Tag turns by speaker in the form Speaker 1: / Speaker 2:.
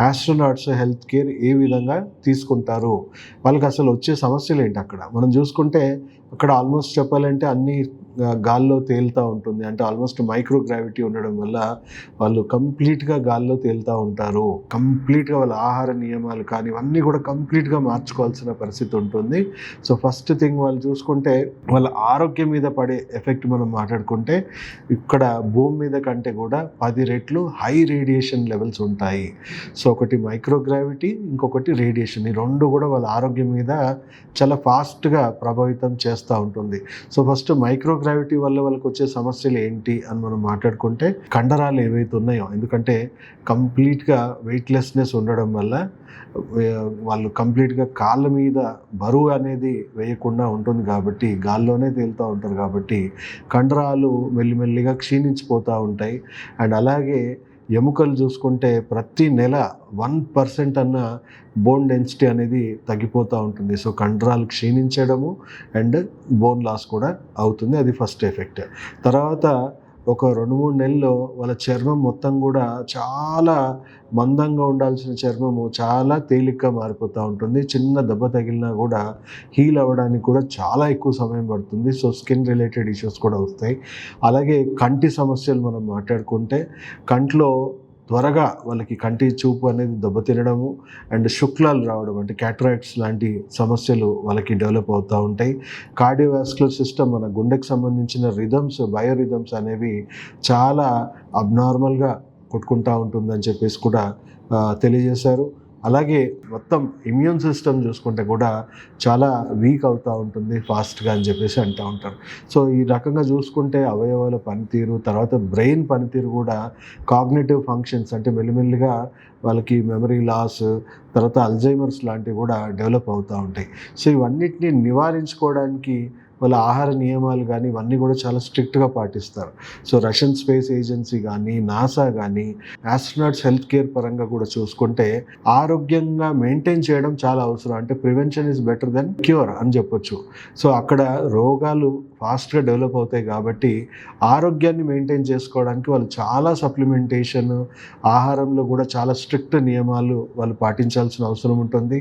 Speaker 1: Astronauts health care ఏ విధంగా తీసుకుంటారు, వాళ్ళకి అసలు వచ్చే సమస్యలు ఏంటి. అక్కడ మనం చూసుకుంటే అక్కడ ఆల్మోస్ట్ చెప్పాలంటే అన్నీ గాల్లో తేలుతూ ఉంటుంది. అంటే ఆల్మోస్ట్ మైక్రో గ్రావిటీ ఉండడం వల్ల వాళ్ళు కంప్లీట్గా గాల్లో తేలుతూ ఉంటారు. కంప్లీట్గా వాళ్ళ ఆహార నియమాలు కానీ ఇవన్నీ కూడా కంప్లీట్గా మార్చుకోవాల్సిన పరిస్థితి ఉంటుంది. సో ఫస్ట్ థింగ్ వాళ్ళు చూసుకుంటే వాళ్ళ ఆరోగ్యం మీద పడే ఎఫెక్ట్ మనం మాట్లాడుకుంటే ఇక్కడ భూమి మీద కంటే కూడా 10 రెట్లు హై రేడియేషన్ లెవెల్స్ ఉంటాయి. సో ఒకటి మైక్రో గ్రావిటీ, ఇంకొకటి రేడియేషన్. ఈ రెండు కూడా వాళ్ళ ఆరోగ్యం మీద చాలా ఫాస్ట్గా ప్రభావితం చేస్తూ ఉంటుంది. సో ఫస్ట్ మైక్రో గ్రావిటీ వల్ల వాళ్ళకి వచ్చే సమస్యలు ఏంటి అని మనం మాట్లాడుకుంటే కండరాలు ఏవైతే ఉన్నాయో, ఎందుకంటే కంప్లీట్గా వెయిట్లెస్నెస్ ఉండడం వల్ల వాళ్ళు కంప్లీట్గా కాళ్ళ మీద బరువు అనేది వేయకుండా ఉంటుంది కాబట్టి గాల్లోనే తేలుతూ ఉంటారు కాబట్టి కండరాలు మెల్లిమెల్లిగా క్షీణించిపోతూ ఉంటాయి. అండ్ అలాగే ఎముకలు చూసుకుంటే ప్రతి నెల 1% అన్న బోన్ డెన్సిటీ అనేది తగ్గిపోతూ ఉంటుంది. సో కండరాలు క్షీణించడము అండ్ బోన్ లాస్ కూడా అవుతుంది. అది ఫస్ట్ ఎఫెక్ట్. తర్వాత ఒక 2-3 నెలల్లో వాళ్ళ చర్మం మొత్తం కూడా చాలా మందంగా ఉండాల్సిన చర్మము చాలా తేలిగ్గా మారిపోతూ ఉంటుంది. చిన్న దెబ్బ తగిలినా కూడా హీల్ అవ్వడానికి కూడా చాలా ఎక్కువ సమయం పడుతుంది. సో స్కిన్ రిలేటెడ్ ఇష్యూస్ కూడా వస్తాయి. అలాగే కంటి సమస్యలు మనం మాట్లాడుకుంటే కంట్లో త్వరగా వాళ్ళకి కంటి చూపు అనేది దెబ్బతినడము అండ్ శుక్లాలు రావడం అంటే క్యాటరాక్ట్స్ లాంటి సమస్యలు వాళ్ళకి డెవలప్ అవుతూ ఉంటాయి. కార్డియోవాస్కులర్ సిస్టమ్, మన గుండెకి సంబంధించిన రిథమ్స్, బయో రిథమ్స్ అనేవి చాలా అబ్నార్మల్గా కొట్టుకుంటూ ఉంటుందని చెప్పేసి కూడా తెలియజేశారు. అలాగే మొత్తం ఇమ్యూన్ సిస్టమ్ చూసుకుంటే కూడా చాలా వీక్ అవుతూ ఉంటుంది ఫాస్ట్గా అని చెప్పేసి అంటూ ఉంటారు. సో ఈ రకంగా చూసుకుంటే అవయవాల పనితీరు, తర్వాత బ్రెయిన్ పనితీరు కూడా కాగ్నిటివ్ ఫంక్షన్స్ అంటే మెల్లిమెల్లిగా వాళ్ళకి మెమరీ లాస్, తర్వాత అల్జైమర్స్ లాంటివి కూడా డెవలప్ అవుతూ ఉంటాయి. సో ఇవన్నిటిని నివారించుకోవడానికి వాళ్ళ ఆహార నియమాలు కానీ ఇవన్నీ కూడా చాలా స్ట్రిక్ట్గా పాటిస్తారు. సో రష్యన్ స్పేస్ ఏజెన్సీ కానీ, నాసా కానీ ఆస్ట్రోనాట్స్ హెల్త్ కేర్ పరంగా కూడా చూసుకుంటే ఆరోగ్యంగా మెయింటైన్ చేయడం చాలా అవసరం. అంటే prevention is better than cure అని చెప్పొచ్చు. సో అక్కడ రోగాలు ఫాస్ట్గా డెవలప్ అవుతాయి కాబట్టి ఆరోగ్యాన్ని మెయింటైన్ చేసుకోవడానికి వాళ్ళు చాలా సప్లిమెంటేషన్, ఆహారంలో కూడా చాలా స్ట్రిక్ట్ నియమాలు వాళ్ళు పాటించాల్సిన అవసరం ఉంటుంది.